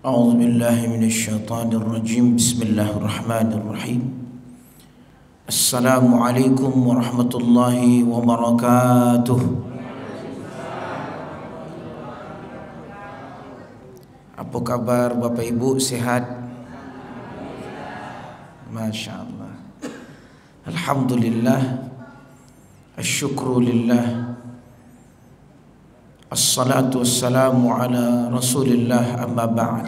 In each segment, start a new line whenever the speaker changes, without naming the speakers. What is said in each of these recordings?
أعوذ بالله من الشيطان الرجيم بسم الله الرحمن الرحيم السلام عليكم ورحمة الله وبركاته. Apa kabar Bapak Ibu, sehat? Masya Allah, Alhamdulillah, asyukru lillah, assalatu wassalamu ala rasulillah, amma ba'd.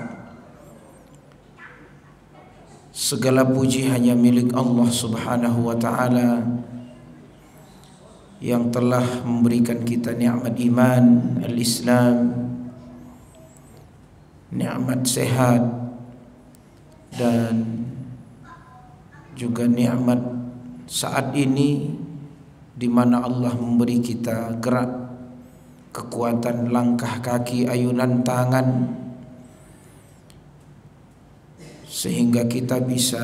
Segala puji hanya milik Allah subhanahu wa ta'ala yang telah memberikan kita nikmat iman, al-Islam, nikmat sehat, dan juga nikmat saat ini di mana Allah memberi kita gerak, kekuatan langkah kaki, ayunan tangan, sehingga kita bisa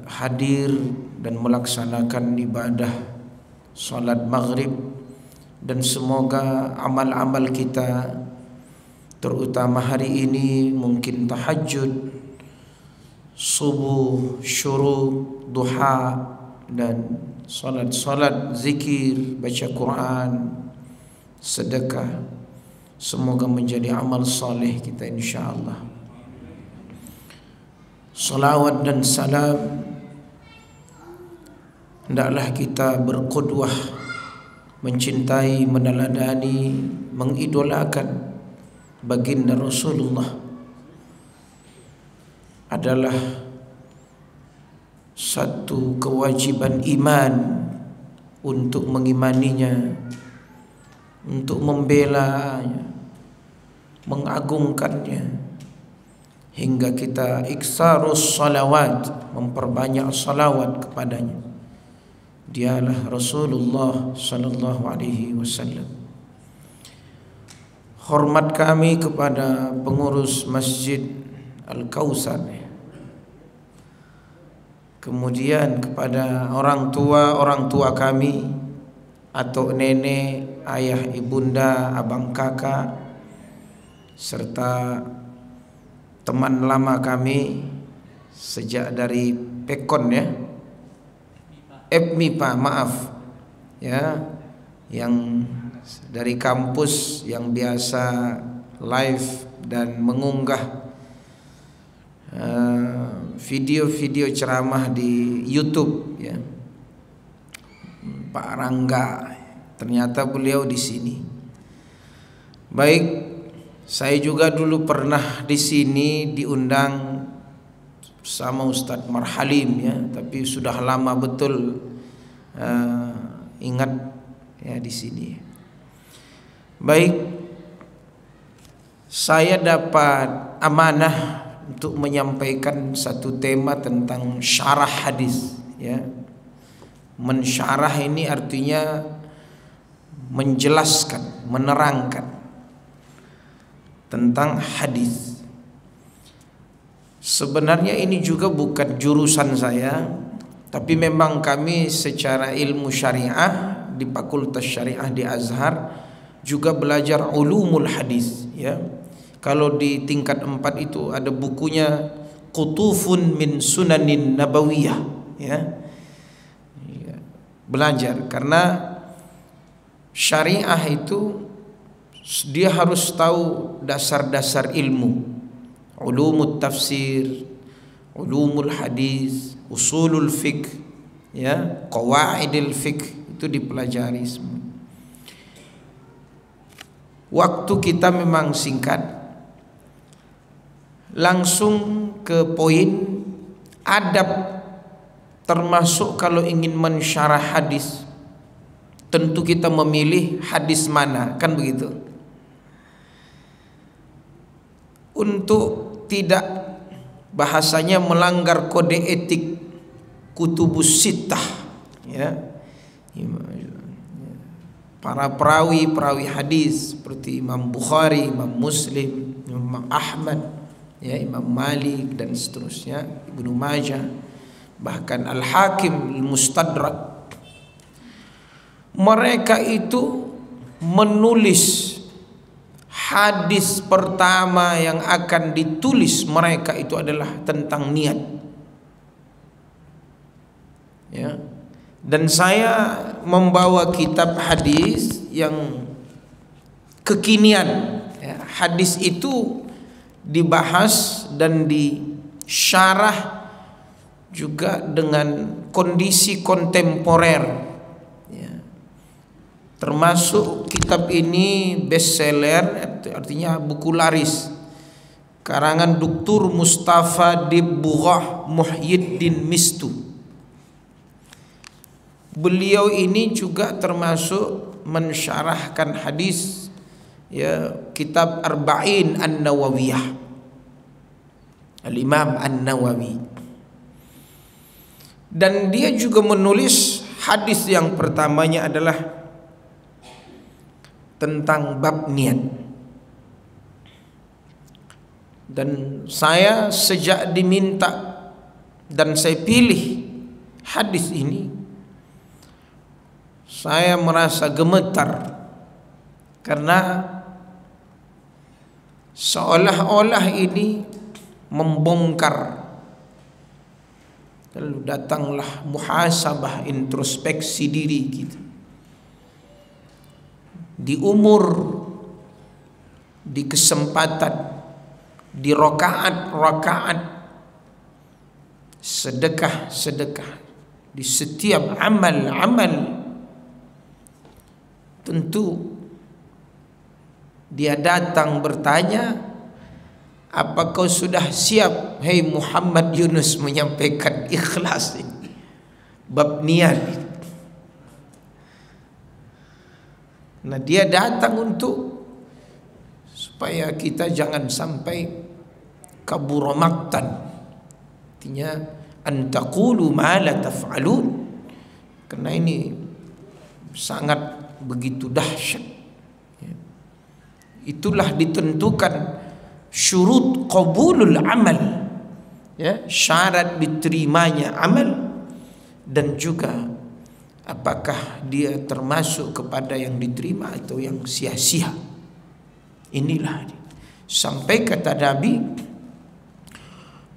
hadir dan melaksanakan ibadah salat maghrib. Dan semoga amal-amal kita, terutama hari ini mungkin tahajud, subuh, syuruk, duha, dan salat-salat, zikir, baca Quran, sedekah, semoga menjadi amal saleh kita insyaallah. Salawat dan salam hendaklah kita berqudwah, mencintai, meneladani, mengidolakan baginda Rasulullah adalah satu kewajiban iman untuk mengimaninya, untuk membelanya, mengagungkannya, hingga kita iksarus salawat, memperbanyak salawat kepadanya. Dialah Rasulullah sallallahu alaihi wasallam. Hormat kami kepada pengurus Masjid Al-Kautsar, kemudian kepada orang tua kami atau nenek, ayah, ibunda, abang, kakak, serta teman lama kami sejak dari Pekon MIPA, maaf ya, yang dari kampus yang biasa live dan mengunggah video-video ceramah di YouTube ya. Pak Rangga, ternyata beliau di sini. Baik, saya juga dulu pernah di sini diundang sama Ustadz Marhalim ya, tapi sudah lama betul ingat ya di sini. Baik, saya dapat amanah untuk menyampaikan satu tema tentang syarah hadis ya. Mensyarah ini artinya menjelaskan, menerangkan tentang hadis. Sebenarnya ini juga bukan jurusan saya, tapi memang kami secara ilmu syariah di Fakultas Syariah di Azhar juga belajar ulumul hadis ya. Kalau di tingkat 4 itu ada bukunya Qutufun min Sunanin Nabawiyah ya. Belajar, karena syariah itu dia harus tahu dasar-dasar ilmu, ulumul tafsir, ulumul hadis, usulul fiqh ya, qawaidil fiqh, itu dipelajari semua. Waktu kita memang singkat, langsung ke poin. Adab termasuk kalau ingin mensyarah hadis, tentu kita memilih hadis mana, kan begitu. Untuk tidak bahasanya melanggar kode etik kutubus sittah ya, para perawi hadis seperti Imam Bukhari, Imam Muslim, Imam Ahmad ya, Imam Malik dan seterusnya, Ibnu Majah, bahkan Al-Hakim Al-Mustadrak. Mereka itu menulis hadis pertama yang akan ditulis mereka itu adalah tentang niat. Ya. Dan saya membawa kitab hadis yang kekinian. Ya. Hadis itu dibahas dan disyarah juga dengan kondisi kontemporer. Termasuk kitab ini bestseller, artinya buku laris, karangan Dr. Mustafa Dibbugah Muhyiddin Mistu. Beliau ini juga termasuk mensyarahkan hadis, ya, kitab Arba'in An-Nawawiyah, Al-Imam An-Nawawi. Dan dia juga menulis hadis yang pertamanya adalah tentang bab niat. Dan saya sejak diminta dan saya pilih hadis ini, saya merasa gemetar karena seolah-olah ini membongkar. Lalu datanglah muhasabah, introspeksi diri kita. Di umur, di kesempatan, di rakaat-rakaat, sedekah-sedekah, di setiap amal-amal, tentu dia datang bertanya, apa kau sudah siap, hei Muhammad Yunus, menyampaikan ikhlas ini, bab niat. Nah, dia datang untuk supaya kita jangan sampai kabura maqtan, artinya an taqulu ma la taf'alun, karena ini sangat begitu dahsyat. Itulah ditentukan syurut qabulul amal, ya, syarat diterimanya amal, dan juga apakah dia termasuk kepada yang diterima atau yang sia-sia. Inilah sampai kata Nabi,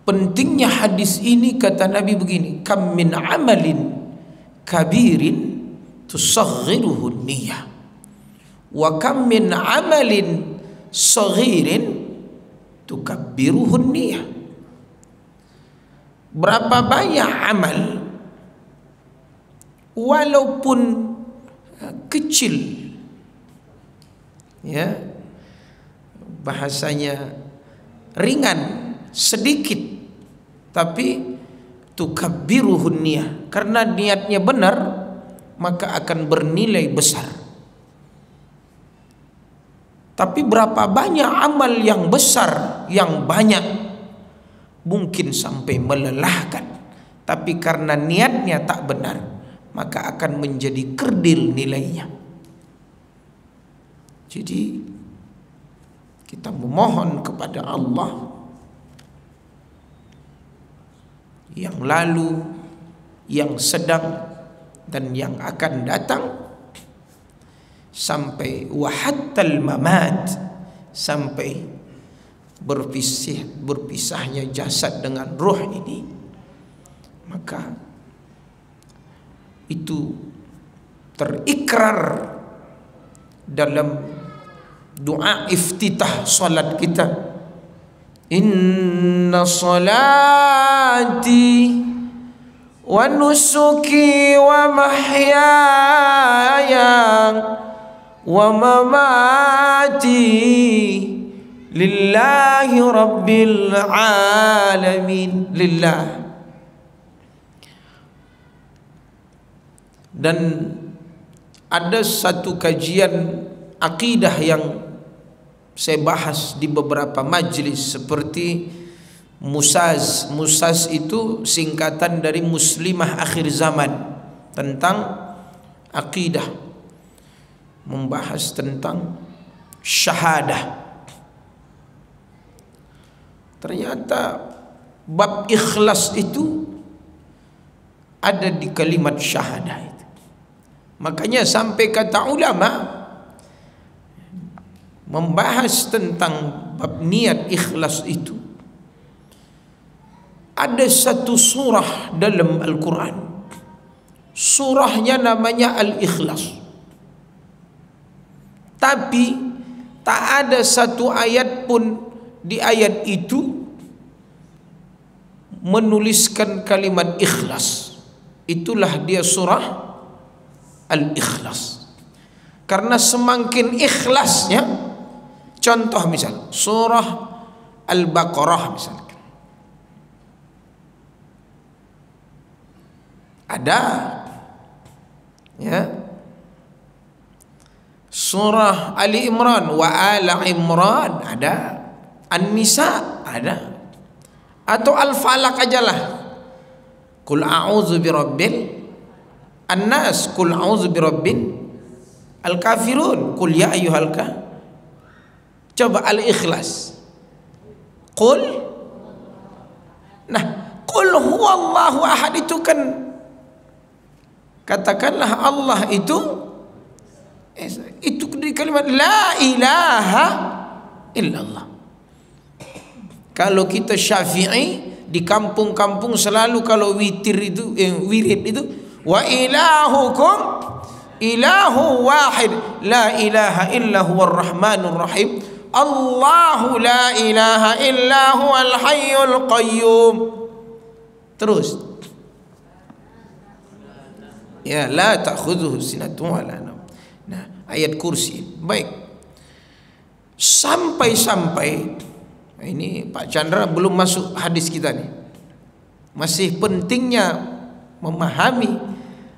pentingnya hadis ini. Kata Nabi begini, kam min amalin kabirin tusaghiruhu niyah, wa kam min amalin saghirin tukabbiruhu niyah. Berapa banyak amal walaupun kecil, ya, bahasanya ringan, sedikit, tapi tukabbiruhun niyah, karena niatnya benar maka akan bernilai besar. Tapi berapa banyak amal yang besar, yang banyak, mungkin sampai melelahkan, tapi karena niatnya tak benar maka akan menjadi kerdil nilainya. Jadi kita memohon kepada Allah yang lalu, yang sedang, dan yang akan datang, sampai wahattal mamat, sampai berpisahnya jasad dengan roh ini, maka itu terikrar dalam doa iftitah salat kita. Inna salati wa nusuki wa mahyaya wa mamati lillahi rabbil alamin. Lillah. Dan ada satu kajian akidah yang saya bahas di beberapa majlis seperti Musaz. Musaz itu singkatan dari Muslimah Akhir Zaman, tentang akidah, membahas tentang syahadah. Ternyata bab ikhlas itu ada di kalimat syahadah itu. Makanya sampai kata ulama, membahas tentang bab niat ikhlas itu, ada satu surah dalam Al-Quran. Surahnya namanya Al-Ikhlas. Tapi tak ada satu ayat pun di ayat itu menuliskan kalimat ikhlas. Itulah dia surah Al-Ikhlas. Karena semakin ikhlasnya, contoh misal surah Al-Baqarah misalkan, ada ya, surah Ali Imran wa Ala Imran ada, An-Nisa ada, atau Al-Falaq ajalah, Qul a'udzu birabbil An-Nas, Qul a'udzu birabbin Al-Kafirun, Qul ya ayyuhal kafirun. Coba Al-Ikhlas, Qul, nah Qul huwallahu ahad itu kan, katakanlah Allah itu di kalimat la ilaha illallah. Kalau kita Syafi'i, di kampung-kampung selalu kalau witir itu wirid itu, wa ilahukum ilahu wahid la ilaha illa huwar rahmanur rahim Allahu la ilaha illa huwal hayyul qayyum. Terus ya, la ta'khudhuhu sinatun wa la nawm. Nah, ayat kursi. Baik. Sampai-sampai ini Pak Chandra belum masuk hadis kita nih. Masih pentingnya memahami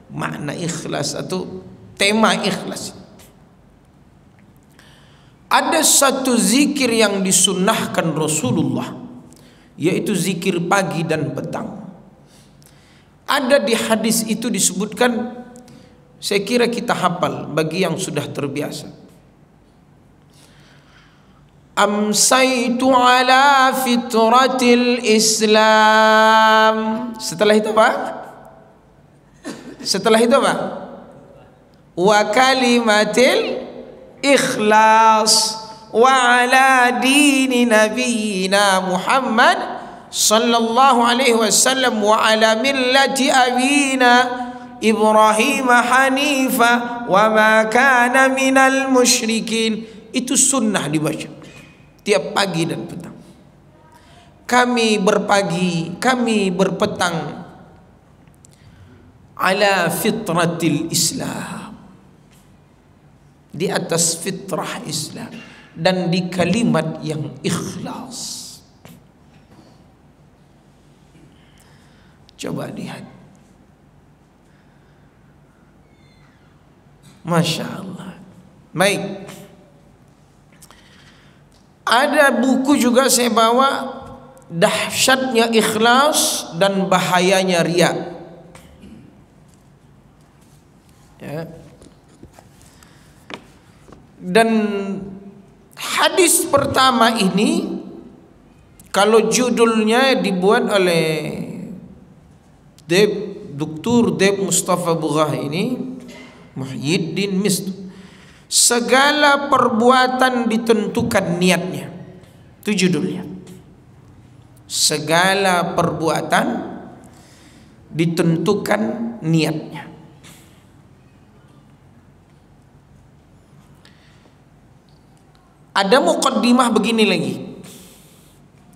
makna ikhlas atau tema ikhlas. Ada satu zikir yang disunnahkan Rasulullah, yaitu zikir pagi dan petang. Ada di hadis itu disebutkan, saya kira kita hafal bagi yang sudah terbiasa. Amsaitu ala fitratil Islam. Setelah itu apa? Setelah itu apa? Wa kalimatil ikhlas wa ala dini nabiyina Muhammad sallallahu alaihi wasallam wa ala millati abina Ibrahim hanifa wa ma kana minal musyrikin. Itu sunnah dibaca tiap pagi dan petang. Kami berpagi, kami berpetang ala fitratil Islam, di atas fitrah Islam dan di kalimat yang ikhlas. Coba lihat, Masya Allah. Baik, ada buku juga saya bawa, dahsyatnya ikhlas dan bahayanya riya. Ya. Dan hadis pertama ini, kalau judulnya dibuat oleh Dr. Deb Mustafa Bughah ini, Muhyiddin Misd, segala perbuatan ditentukan niatnya. Itu judulnya. Segala perbuatan ditentukan niatnya. Ada muqaddimah begini lagi.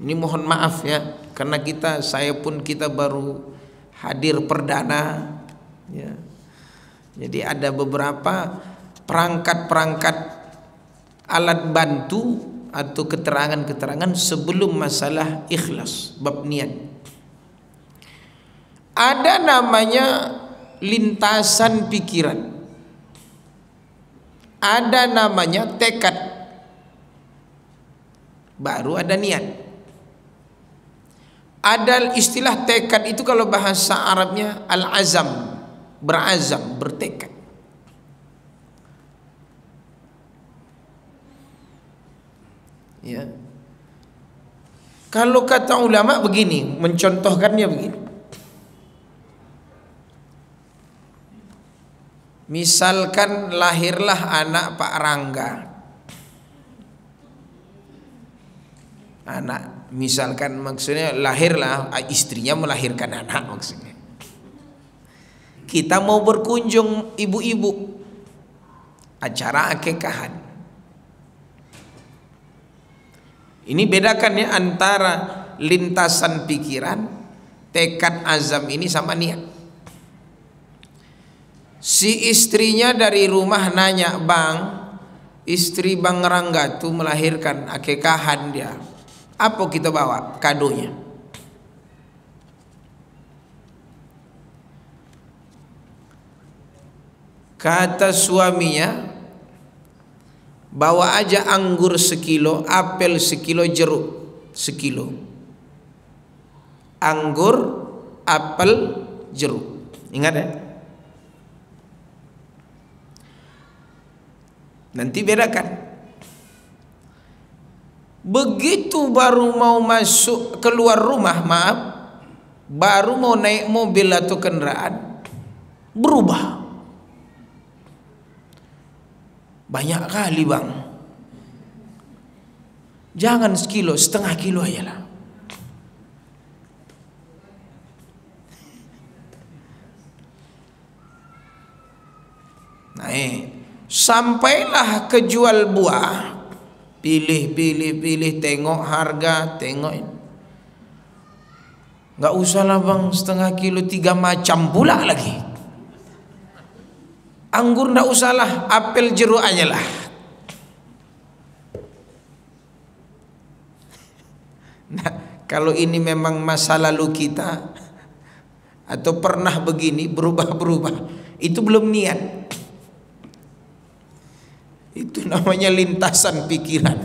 Ini mohon maaf ya, karena saya pun baru hadir perdana ya. Jadi ada beberapa perangkat-perangkat alat bantu atau keterangan-keterangan sebelum masalah ikhlas bab niat. Ada namanya lintasan pikiran, ada namanya tekad, baru ada niat. Ada istilah tekad itu kalau bahasa Arabnya al-azam, berazam, bertekad. Ya. Kalau kata ulama begini, mencontohkannya begini. Misalkan lahirlah anak Pak Rangga. anak. Misalkan maksudnya lahirlah, istrinya melahirkan anak maksudnya. Kita mau berkunjung ibu-ibu, acara akekahan. Ini bedakan ya antara lintasan pikiran, tekad azam ini sama niat. Si istrinya dari rumah nanya, "Bang, istri Bang Rangga tuh melahirkan, akekahan dia. Apa kita bawa kadonya?" Kata suaminya, "Bawa aja anggur sekilo, apel sekilo, jeruk sekilo." Anggur, apel, jeruk. Ingat ya? Nanti bedakan. Begitu baru mau masuk keluar rumah, maaf, baru mau naik mobil atau kendaraan, berubah. Banyak kali Bang. Jangan sekilo, setengah kilo aja lah. Naik. Sampailah ke jual buah. Pilih, tengok harga, tengok. Nggak usah lah Bang, setengah kilo, 3 macam pula lagi. Anggur nggak usah lah, apel jeruk aja lah. Nah, kalau ini memang masa lalu kita atau pernah begini berubah-berubah, itu belum niat. Itu namanya lintasan pikiran.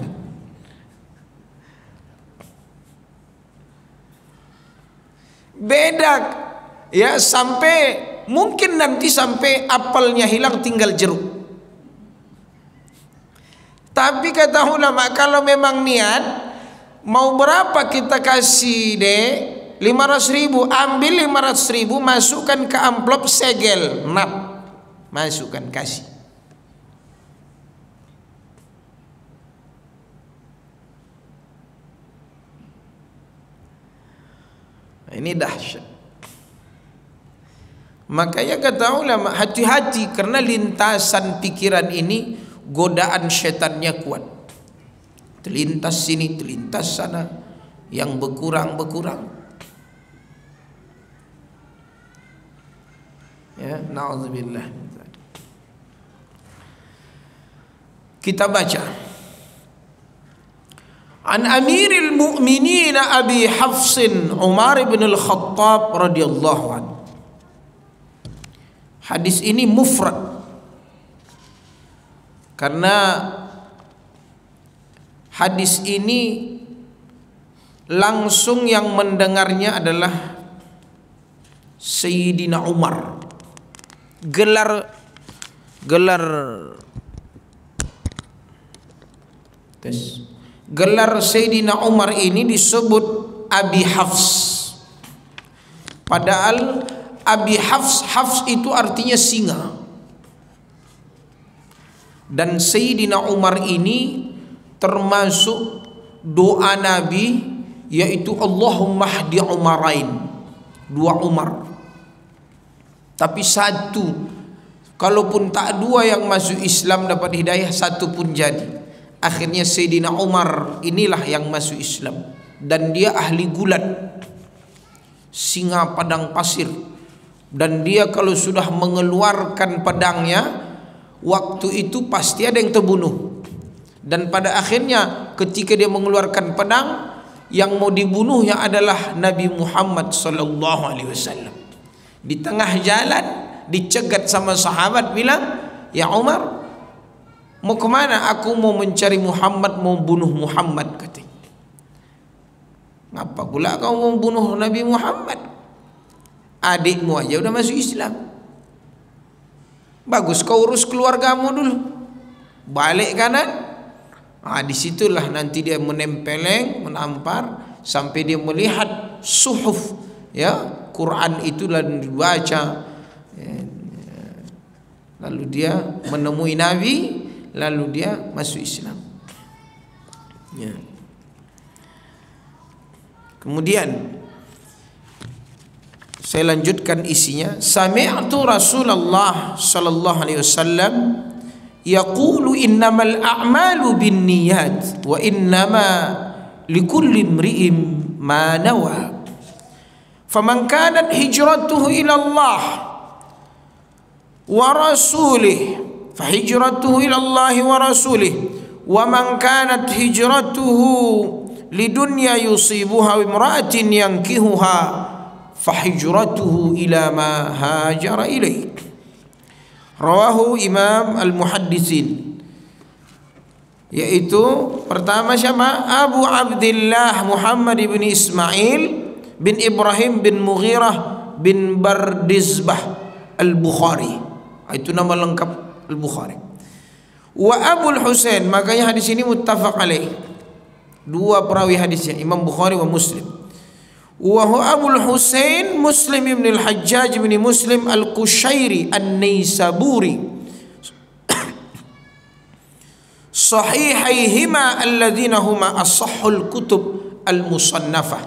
Beda ya, sampai mungkin nanti sampai apelnya hilang tinggal jeruk. Tapi kata ulama, kalau memang niat mau berapa kita kasih deh, 500.000, ambil 500.000, masukkan ke amplop segel, nap, masukkan, kasih. Ini dahsyat. Makanya kata ulama, hati-hati, karena lintasan pikiran ini godaan setannya kuat. Terlintas sini, terlintas sana, yang berkurang. Ya, na'udzubillah. Kita baca. An Amiril Mu'minin Abi Hafsin Umar bin Al-Khattab radhiyallahu anhu. Hadis ini mufrad karena hadis ini langsung yang mendengarnya adalah Sayyidina Umar. Gelar Sayyidina Umar ini disebut Abi Hafs. Padahal Abi Hafs itu artinya singa. Dan Sayyidina Umar ini termasuk doa Nabi, yaitu Allahumma hdi Umarain, 2 Umar. Tapi satu, kalaupun tak 2 yang masuk Islam dapat hidayah, 1 pun jadi. Akhirnya Sayyidina Umar inilah yang masuk Islam. Dan dia ahli gulat, singa padang pasir. Dan dia kalau sudah mengeluarkan pedangnya, waktu itu pasti ada yang terbunuh. Dan pada akhirnya ketika dia mengeluarkan pedang, yang mau dibunuhnya adalah Nabi Muhammad SAW. Di tengah jalan dicegat sama sahabat, bilang, "Ya Umar, mau kemana?" "Aku mau mencari Muhammad, mau bunuh Muhammad," katanya. "Ngapa pula kau mau bunuh Nabi Muhammad? Adikmu aja udah masuk Islam. Bagus kau urus keluargamu dulu. Balik kanan." Disitulah nanti dia menempeleng, menampar sampai dia melihat suhuf, ya, Quran itu lalu dibaca. Lalu dia menemui Nabi, lalu dia masuk Islam. Ya. Kemudian saya lanjutkan isinya. Sami'tu Rasulullah sallallahu alaihi wasallam yaqulu innamal a'malu binniyat wa innama likulli imri'in ma nawa. Faman kanat hijratuhu ila Allah wa rasulih fa hijratuhu ila Allah wa rasulih wa man kanat hijratuhu lidunya yusibuha wa imra'atin yankihuha fa hijratuhu ila ma hajara ilaih. Rawahu Imam Al-Muhaddisin, yaitu pertama siapa? Abu Abdillah Muhammad bin Ismail bin Ibrahim bin Mughirah bin Bardizbah Al-Bukhari. Itu nama lengkap Al-Bukhari. Wa Abul Husain, makanya hadis ini muttafaq alaih. Dua perawi hadisnya Imam Bukhari wa Muslim. Wa huwa Abul Husain Muslim ibn al-Hajjaj bin Muslim al-Qushairi an-Naisaburi sahihaihima alladhina huma as-sahhul kutub al-musannafah.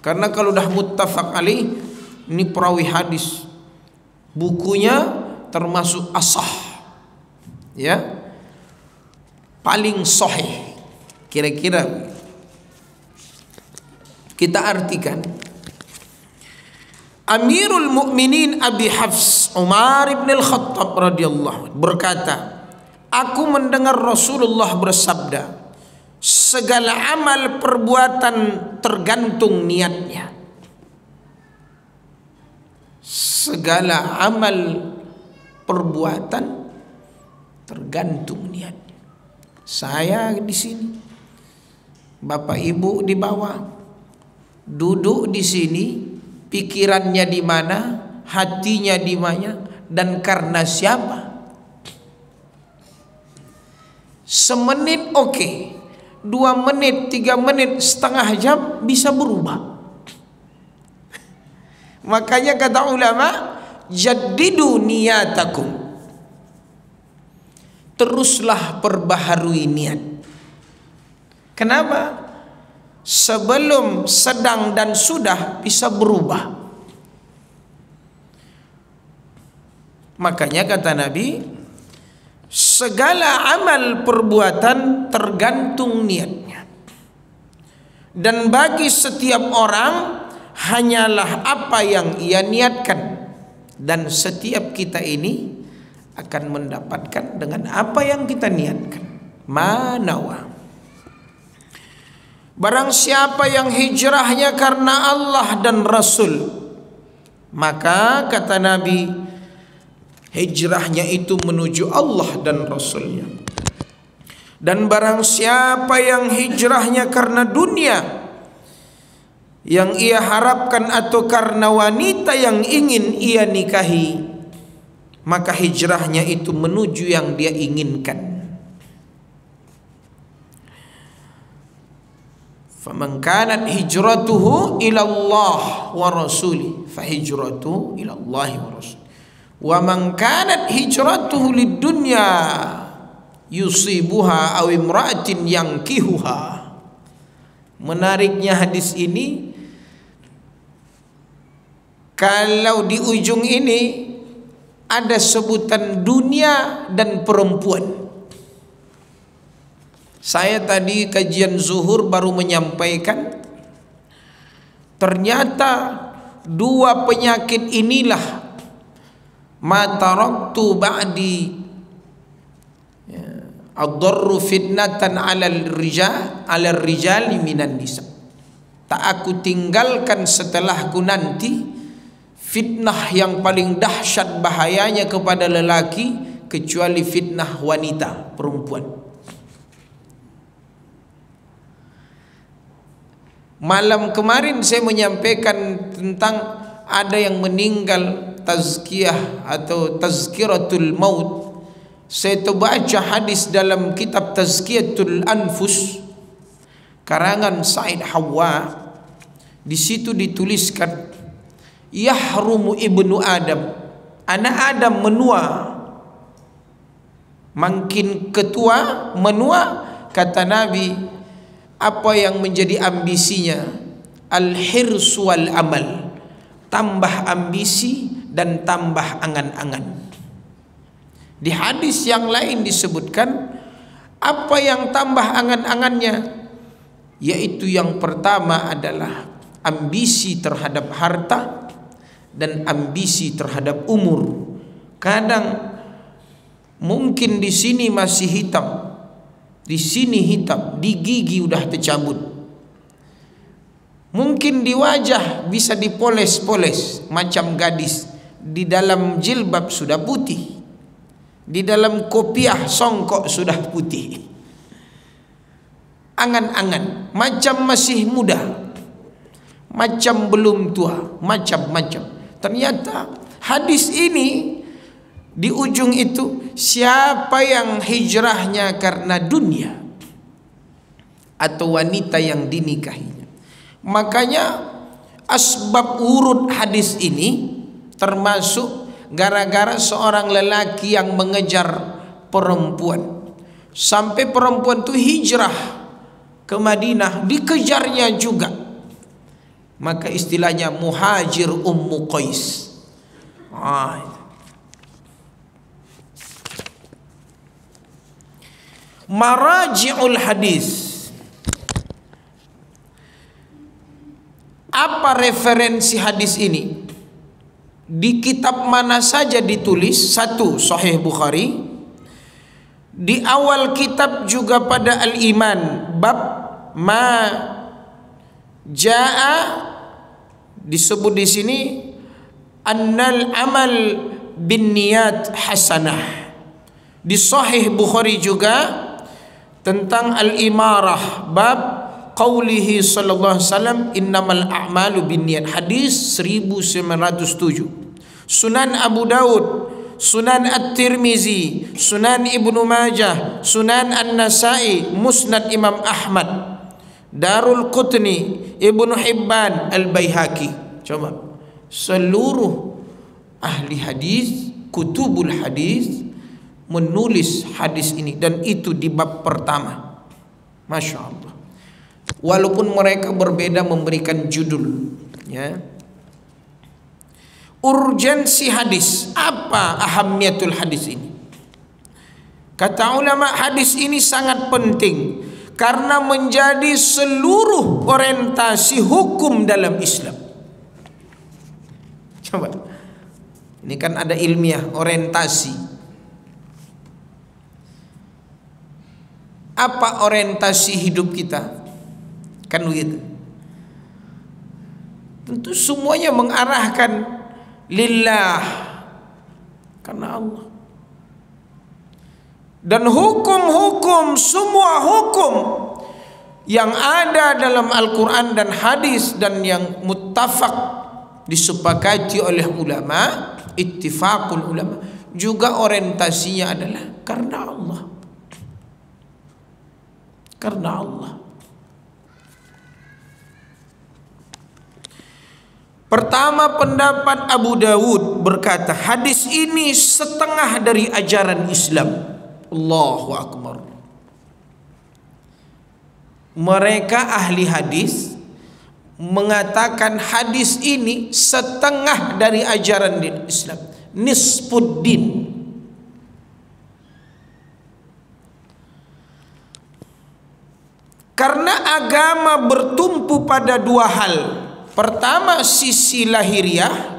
Karena kalau dah muttafaq alaih, ini perawi hadis, bukunya termasuk asah, ya, paling sahih. Kira-kira kita artikan. Amirul Mukminin Abi Hafs Umar ibn al-Khattab radhiyallahu berkata, aku mendengar Rasulullah bersabda, segala amal perbuatan tergantung niatnya. Segala amal perbuatan tergantung niatnya. Saya di sini, Bapak Ibu di bawah, duduk di sini, pikirannya di mana, hatinya di mana, dan karena siapa? Semenit oke, 2 menit, 3 menit, setengah jam bisa berubah. Makanya kata ulama, jaddidu niyatakum, teruslah perbaharui niat. Kenapa? Sebelum, sedang, dan sudah bisa berubah. Makanya kata Nabi, segala amal perbuatan tergantung niatnya. Dan bagi setiap orang hanyalah apa yang ia niatkan. Dan setiap kita ini akan mendapatkan dengan apa yang kita niatkan. Manawa. Barang siapa yang hijrahnya karena Allah dan Rasul, maka kata Nabi, hijrahnya itu menuju Allah dan Rasulnya. Dan barang siapa yang hijrahnya karena dunia yang ia harapkan atau karena wanita yang ingin ia nikahi, maka hijrahnya itu menuju yang dia inginkan. Faman kanat hijratuhu ila Allah wa rasuli fa hijratuhu ila Allah wa rasuli. Wa man kanat hijratuhu lidunya yusibuha aw imra'atin yankihuha. Menariknya hadis ini, kalau di ujung ini ada sebutan dunia dan perempuan. Saya tadi kajian zuhur baru menyampaikan, ternyata 2 penyakit inilah ma taraktu ba'di ad-darru fitnatan 'alal rijali minan nisa. Tak aku tinggalkan setelahku nanti fitnah yang paling dahsyat bahayanya kepada lelaki kecuali fitnah wanita, perempuan. Malam kemarin saya menyampaikan tentang ada yang meninggal tazkiyah atau tazkiratul maut. Saya terbaca hadis dalam kitab Tazkiyatul Anfus karangan Said Hawa. Di situ dituliskan, yahrumu ibnu Adam, anak Adam menua, makin ketua menua. Kata Nabi, apa yang menjadi ambisinya, al-hirs wal amal, tambah ambisi dan tambah angan-angan. Di hadis yang lain disebutkan apa yang tambah angan-angannya, yaitu yang pertama adalah ambisi terhadap harta dan ambisi terhadap umur. Kadang mungkin di sini masih hitam, di sini hitam, di gigi udah tercabut. Mungkin di wajah bisa dipoles-poles macam gadis, di dalam jilbab sudah putih, di dalam kopiah songkok sudah putih. Angan-angan macam masih muda, macam belum tua, macam-macam. Ternyata hadis ini di ujung itu, siapa yang hijrahnya karena dunia atau wanita yang dinikahinya. Makanya asbab urut hadis ini termasuk gara-gara seorang lelaki yang mengejar perempuan, sampai perempuan itu hijrah ke Madinah, dikejarnya juga. Maka istilahnya muhajir Ummu Qais. Maraji'ul hadis. Apa referensi hadis ini? Di kitab mana saja ditulis? Satu, Sahih Bukhari. Di awal kitab juga pada Al-Iman, bab ma jaa, disebut di sini annal amal bin niyat hasanah. Di Sahih Bukhari juga tentang al-imarah, bab qaulihi sallallahu alaihi wasallam innamal a'malu binniyat, hadis 1907. Sunan Abu Daud, Sunan At-Tirmizi, Sunan Ibnu Majah, Sunan An-Nasai, Musnad Imam Ahmad, Darul Qutni, Ibnu Hibban, Al-Baihaqi. Coba seluruh ahli hadis, kutubul hadis menulis hadis ini, dan itu di bab pertama. Masya Allah. Walaupun mereka berbeda memberikan judul, ya. Urgensi hadis, apa ahamiyatul hadis ini? Kata ulama, hadis ini sangat penting karena menjadi seluruh orientasi hukum dalam Islam. Coba, ini kan ada ilmiah orientasi. Apa orientasi hidup kita? Kan begitu. Tentu semuanya mengarahkan lillah, karena Allah. Dan hukum-hukum, semua hukum yang ada dalam Al-Quran dan hadis dan yang muttafaq disepakati oleh ulama, ittifaqul ulama, juga orientasinya adalah karena Allah. Karena Allah. Pertama, pendapat Abu Dawud berkata, hadis ini setengah dari ajaran Islam. Allahu Akbar. Mereka ahli hadis mengatakan hadis ini setengah dari ajaran Islam, nisfuddin. Karena agama bertumpu pada dua hal. Pertama, sisi lahiriah,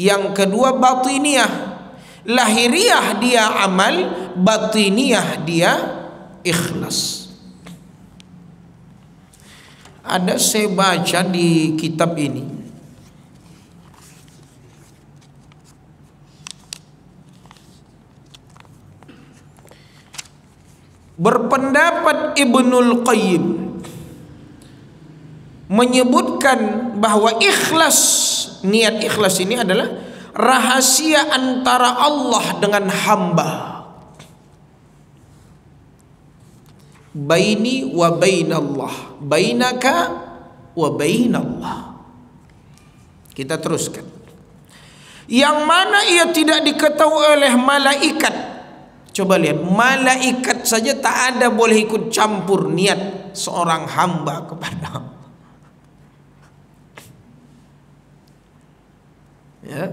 yang kedua batiniyah. Lahiriah dia amal, batiniyah dia ikhlas. Ada saya baca di kitab ini, berpendapat Ibnul Qayyim menyebutkan bahwa ikhlas, niat ikhlas ini adalah rahasia antara Allah dengan hamba. Baini wa bainallah, bainaka wa bainallah. Kita teruskan. Yang mana ia tidak diketahui oleh malaikat. Coba lihat, malaikat saja tak ada boleh ikut campur niat seorang hamba kepada Allah. Ya.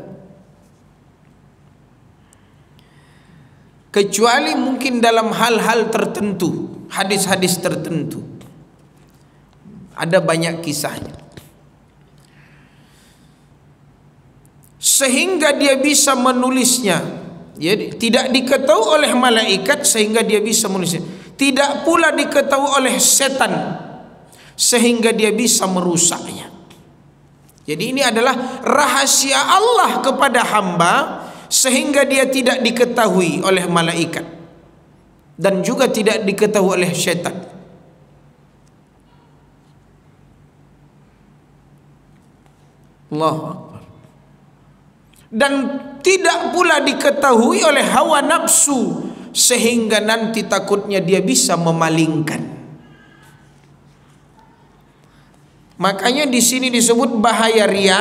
Kecuali mungkin dalam hal-hal tertentu, hadis-hadis tertentu. Ada banyak kisahnya. Sehingga dia bisa menulisnya. Jadi tidak diketahui oleh malaikat sehingga dia bisa menulisnya. Tidak pula diketahui oleh setan sehingga dia bisa merusaknya. Jadi ini adalah rahasia Allah kepada hamba sehingga dia tidak diketahui oleh malaikat dan juga tidak diketahui oleh syaitan. Allahu Akbar. Dan tidak pula diketahui oleh hawa nafsu sehingga nanti takutnya dia bisa memalingkan. Makanya di sini disebut bahaya riya,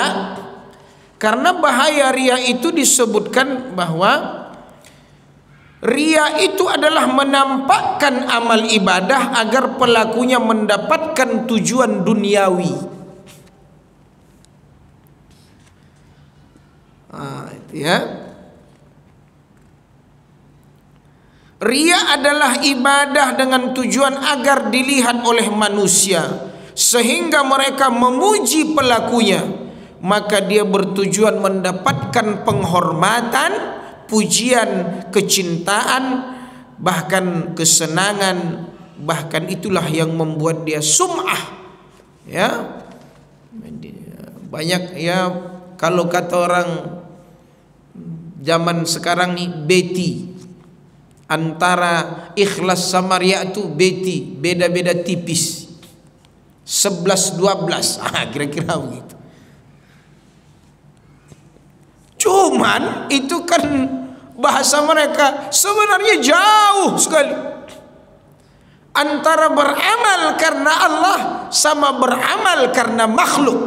karena bahaya riya itu disebutkan bahwa riya itu adalah menampakkan amal ibadah agar pelakunya mendapatkan tujuan duniawi. Itu ya. Riya adalah ibadah dengan tujuan agar dilihat oleh manusia sehingga mereka memuji pelakunya, maka dia bertujuan mendapatkan penghormatan, pujian, kecintaan, bahkan kesenangan. Bahkan itulah yang membuat dia sum'ah. Ya, banyak ya, kalau kata orang zaman sekarang nih, beti. Antara ikhlas sama riya itu beti, beda-beda tipis. 11-12, kira-kira begitu. Cuman itu kan bahasa mereka sebenarnya jauh sekali antara beramal karena Allah sama beramal karena makhluk.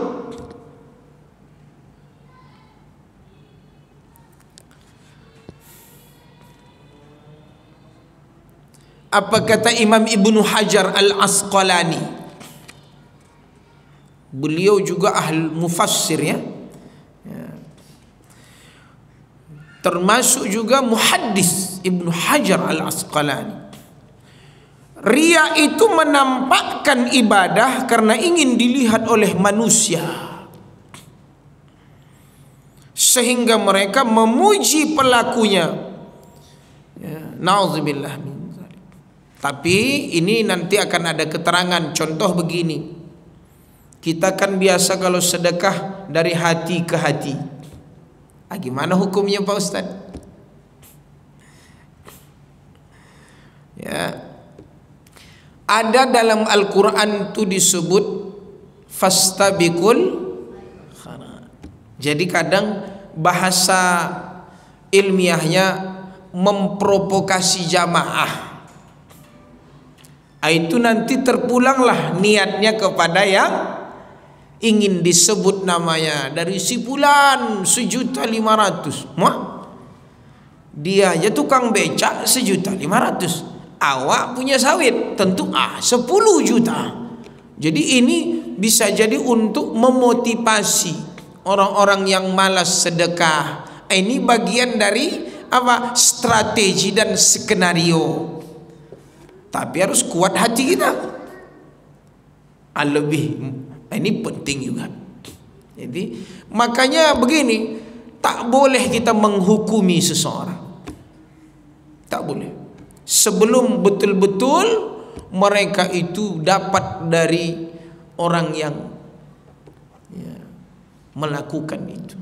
Apa kata Imam Ibnu Hajar Al-Asqalani? Beliau juga ahli mufassir ya. Termasuk juga muhaddis Ibnu Hajar Al-Asqalani. Riya itu menampakkan ibadah karena ingin dilihat oleh manusia, sehingga mereka memuji pelakunya. Nauzubillah min dzalik. Tapi ini nanti akan ada keterangan. Contoh begini. Kita kan biasa kalau sedekah dari hati ke hati. Gimana hukumnya Pak Ustaz? Ya. Ada dalam Al-Quran itu disebut fastabiqul khairat. Jadi kadang bahasa ilmiahnya memprovokasi jamaah. Itu nanti terpulanglah niatnya kepada yang ingin disebut namanya. Dari si fulan 1.500.000. Dia aja tukang becak 1.500.000. Awak punya sawit tentu 10 juta. Jadi ini bisa jadi untuk memotivasi orang-orang yang malas sedekah. Ini bagian dari apa? Strategi dan skenario. Tapi harus kuat hati kita. Ini penting juga. Jadi makanya begini, tak boleh kita menghukumi seseorang. Tak boleh. Sebelum betul-betul mereka itu dapat dari orang yang melakukan itu.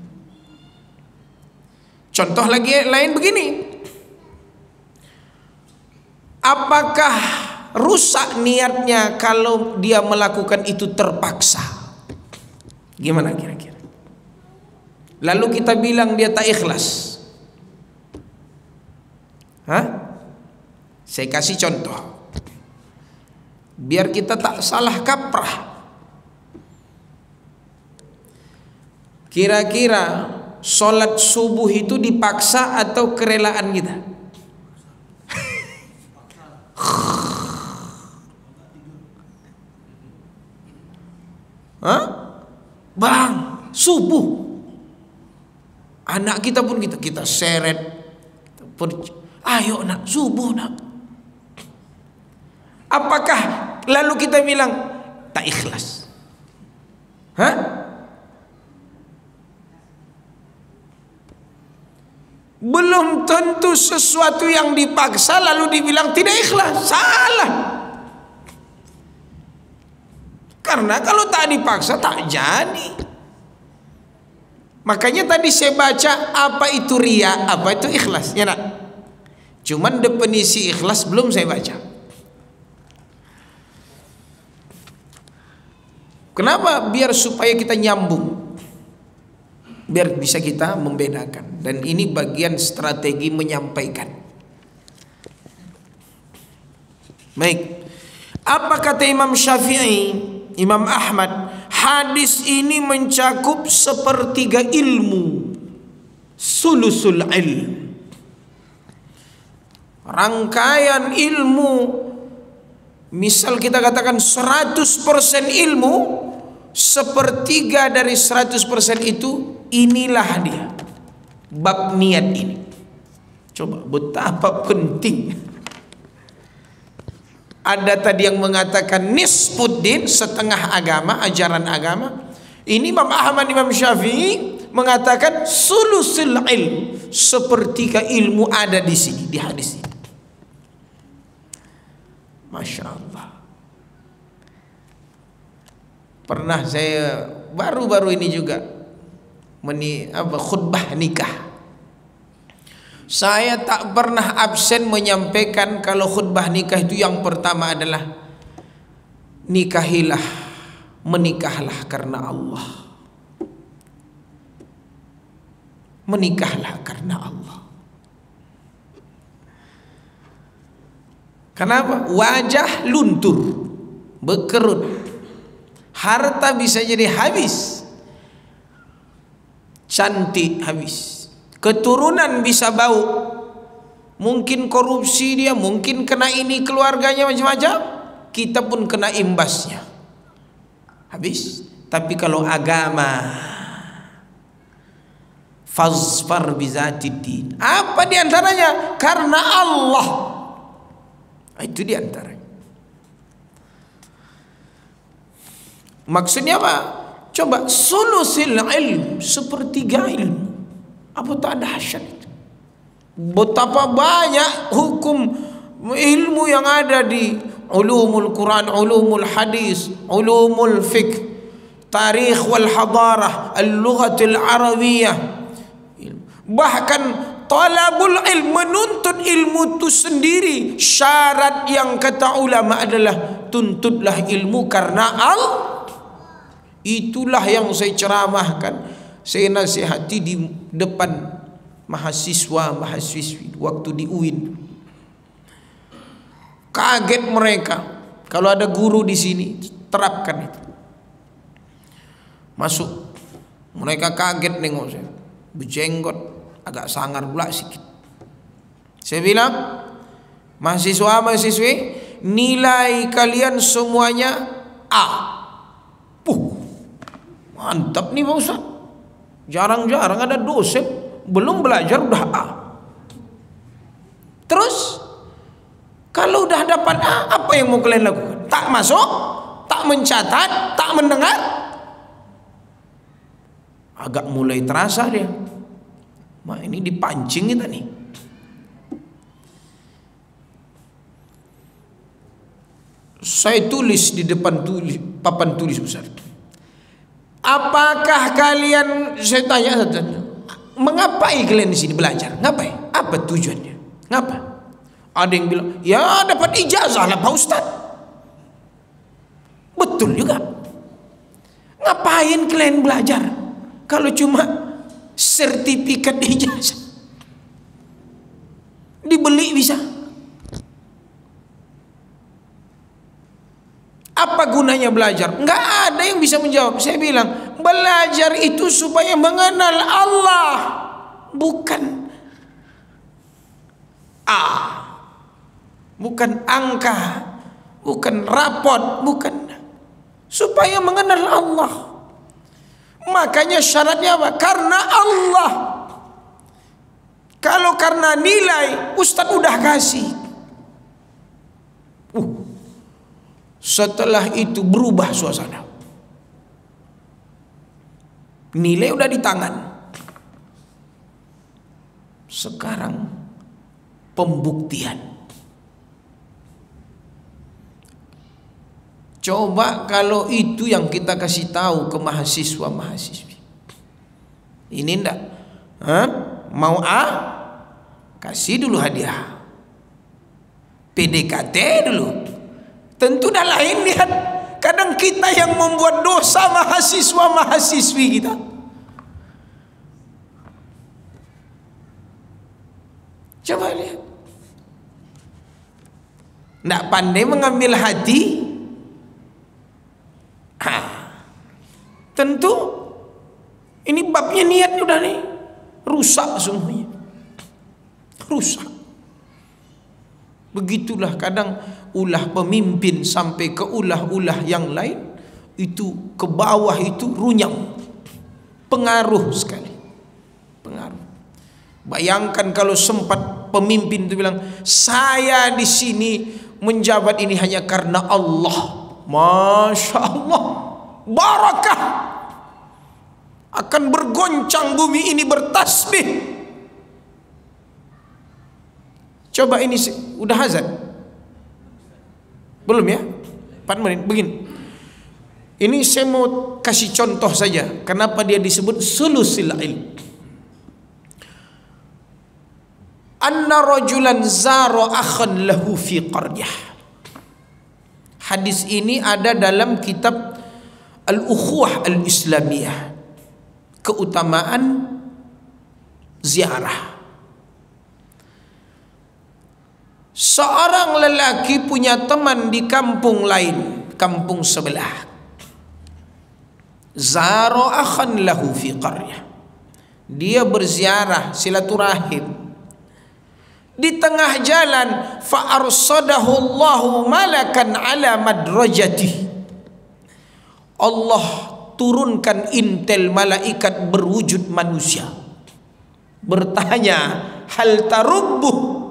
Contoh lagi lain begini. Apakah rusak niatnya kalau dia melakukan itu terpaksa? Gimana kira-kira? Lalu kita bilang dia tak ikhlas. Saya kasih contoh biar kita tak salah kaprah. Kira-kira sholat subuh itu dipaksa atau kerelaan kita? Bang, subuh Anak kita pun kita seret. Ayo nak, subuh nak. Apakah lalu kita bilang tak ikhlas? Hah? Belum tentu sesuatu yang dipaksa lalu dibilang tidak ikhlas. Salah. Karena kalau tak dipaksa tak jadi. Makanya tadi saya baca apa itu riya, apa itu ikhlas, ya nak. Cuman definisi ikhlas belum saya baca. Kenapa? Biar supaya kita nyambung, biar bisa kita membedakan. Dan ini bagian strategi menyampaikan. Baik, apa kata Imam Syafi'i, Imam Ahmad? Hadis ini mencakup sepertiga ilmu, sulusul ilm, rangkaian ilmu. Misal kita katakan 100% ilmu, sepertiga dari 100% itu inilah dia, bab niat ini. Coba betapa penting. Ada tadi yang mengatakan nisfuddin, setengah agama, ajaran agama. Ini Imam Ahmad, Imam Syafi'i mengatakan sulusul ilm, sepertiga ilmu ada di sini, di hadis ini. Masya Allah. Pernah saya baru-baru ini juga khutbah nikah. Saya tak pernah absen menyampaikan kalau khutbah nikah itu yang pertama adalah nikahilah, menikahlah karena Allah. Menikahlah karena Allah. Kenapa? Wajah luntur, berkerut, harta bisa jadi habis, cantik habis, keturunan bisa bau, mungkin korupsi dia, mungkin kena ini keluarganya macam-macam, kita pun kena imbasnya, habis. Tapi kalau agama, fazfar bizatiddin, apa diantaranya? Karena Allah. Itu diantaranya. Maksudnya apa? Coba sulusil ilm, sepertiga ilmu. Apa tak dahsyat itu? Betapa banyak hukum ilmu yang ada di ulumul Quran, ulumul hadis, ulumul fiqh, tarikh wal hadarah, al-lughatul arabiyyah. Bahkan talabul ilm, menuntut ilmu itu sendiri syarat yang kata ulama adalah tuntutlah ilmu karena Allah. Itulah yang saya ceramahkan, saya nasihati di depan mahasiswa-mahasiswi waktu di UIN. Kaget mereka. Kalau ada guru di sini, terapkan itu. Masuk, mereka kaget nengok saya, berjenggot, agak sangar pula sedikit. Saya bilang, mahasiswa-mahasiswi, nilai kalian semuanya A. Mantap nih Pak Ustaz. Jarang-jarang ada dosen belum belajar udah A. Terus kalau udah dapat A, apa yang mau kalian lakukan? Tak masuk, tak mencatat, tak mendengar. Agak mulai terasa dia. Ini dipancing kita nih. Saya tulis di depan papan tulis besar. Apakah kalian, saya tanya, mengapai kalian di sini belajar? Ngapain? Apa tujuannya? Ngapa? Ada yang bilang, ya dapat ijazah lah Pak Ustaz. Betul juga. Ngapain kalian belajar kalau cuma sertifikat ijazah? Dibeli bisa. Apa gunanya belajar? Enggak ada yang bisa menjawab. Saya bilang, belajar itu supaya mengenal Allah, bukan A, bukan angka, bukan rapot, bukan, supaya mengenal Allah. Makanya syaratnya apa? Karena Allah. Kalau karena nilai, Ustadz udah kasih. Setelah itu berubah suasana. Nilai udah di tangan. Sekarang pembuktian. Coba kalau itu yang kita kasih tahu ke mahasiswa-mahasiswi. Ini ndak? Mau A? Kasih dulu hadiah. PDKT dulu. Tentu dah lain lihat. Kadang kita yang membuat dosa mahasiswa-mahasiswi kita. Coba lihat. Ndak pandai mengambil hati. Tentu ini babnya niat udah nih. Rusak semuanya. Rusak. Begitulah kadang ulah pemimpin sampai ke ulah-ulah yang lain, itu ke bawah itu runyam. Pengaruh sekali. Pengaruh. Bayangkan kalau sempat pemimpin itu bilang, saya di sini menjabat ini hanya karena Allah. Masya Allah, barakah. Akan bergoncang bumi ini, bertasbih. Coba ini udah azan? Belum ya? 4 menit. Begini. Ini saya mau kasih contoh saja. Kenapa dia disebut sulusil ilm? Anna rajulan zara akhan lahu fi qaryah. Hadis ini ada dalam kitab Al-Ukhuwah Al-Islamiyah. Keutamaan ziarah. Seorang lelaki punya teman di kampung lain, kampung sebelah. Zara akhan lahu fi qaryah. Dia berziarah, silaturahim. Di tengah jalan, fa arsadahu Allahu malakan ala madrajatih. Allah turunkan intel malaikat berwujud manusia. Bertanya, hal tarubbuh?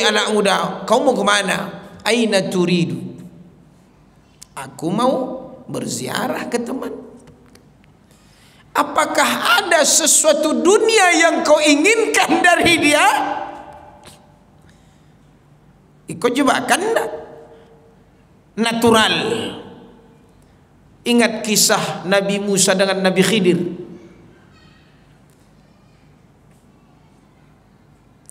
Anak muda, kau mau kemana? Aina turidu? Aku mau berziarah ke teman. Apakah ada sesuatu dunia yang kau inginkan dari dia? Ikut jebakan enggak? Natural. Ingat kisah Nabi Musa dengan Nabi Khidir.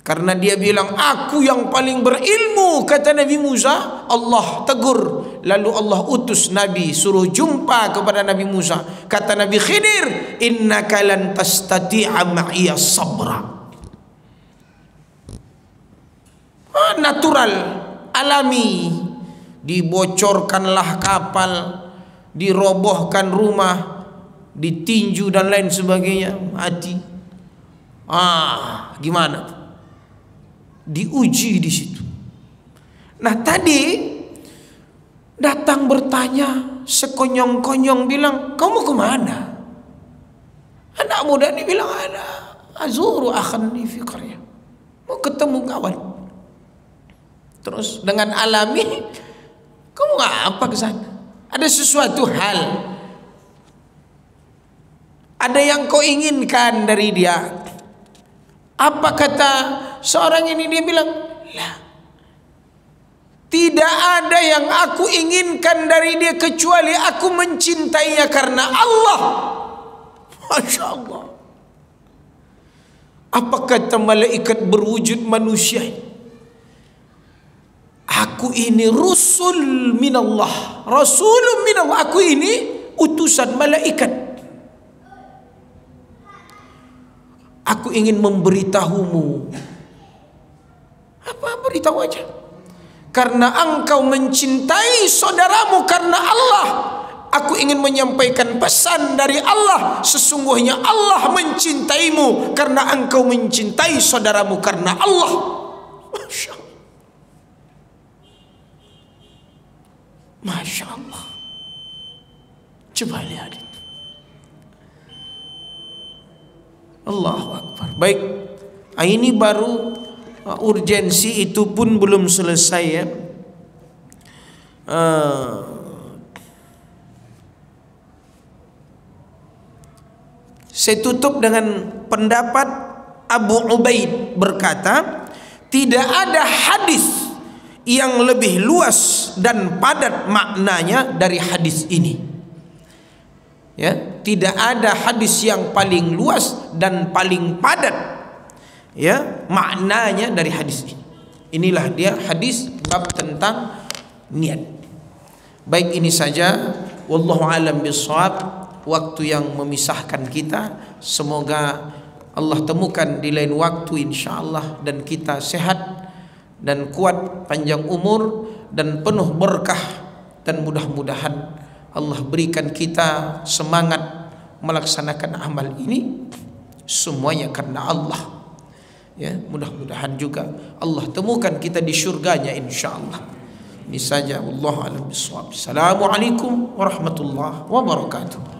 Karena dia bilang, aku yang paling berilmu, kata Nabi Musa. Allah tegur. Lalu Allah utus Nabi, suruh jumpa kepada Nabi Musa. Kata Nabi Khidir, innaka lan tastati'a ma'iya sabra. Natural, alami. Dibocorkanlah kapal, dirobohkan rumah, ditinju dan lain sebagainya, mati. Gimana? Diuji di situ. Nah tadi datang bertanya, sekonyong-konyong bilang, kamu kemana? Anak muda ini bilang, ada azuru akhan li fi qaryah, mau ketemu kawan. Terus dengan alami, kamu ngapa ke sana? Ada sesuatu hal, ada yang kau inginkan dari dia. Apa kata seorang ini? Dia bilang, lah, tidak ada yang aku inginkan dari dia kecuali aku mencintainya karena Allah. Masya Allah. Apa kata malaikat berwujud manusia? Aku ini rasul minallah, rasulun minallah. Aku ini utusan malaikat. Aku ingin memberitahumu. Apa? Beritahu aja. Karena engkau mencintai saudaramu karena Allah, aku ingin menyampaikan pesan dari Allah. Sesungguhnya Allah mencintaimu karena engkau mencintai saudaramu karena Allah. Masya Allah. Masya Allah. Coba lihat itu. Allahu Akbar. Baik. Ini baru urgensi, itu pun belum selesai ya. Saya tutup dengan pendapat Abu Ubaid berkata, tidak ada hadis yang lebih luas dan padat maknanya dari hadis ini. Ya, tidak ada hadis yang paling luas dan paling padat ya maknanya dari hadis ini. Inilah dia hadis bab tentang niat. Baik, ini saja, wallahu alam bissawab. Waktu yang memisahkan kita, semoga Allah temukan di lain waktu insyaallah, dan kita sehat dan kuat, panjang umur dan penuh berkah, dan mudah-mudahan Allah berikan kita semangat melaksanakan amal ini semuanya karena Allah. Ya, mudah-mudahan juga Allah temukan kita di syurganya insyaallah. Ini saja, wallahu a'lam bishawab. Assalamualaikum warahmatullahi wabarakatuh.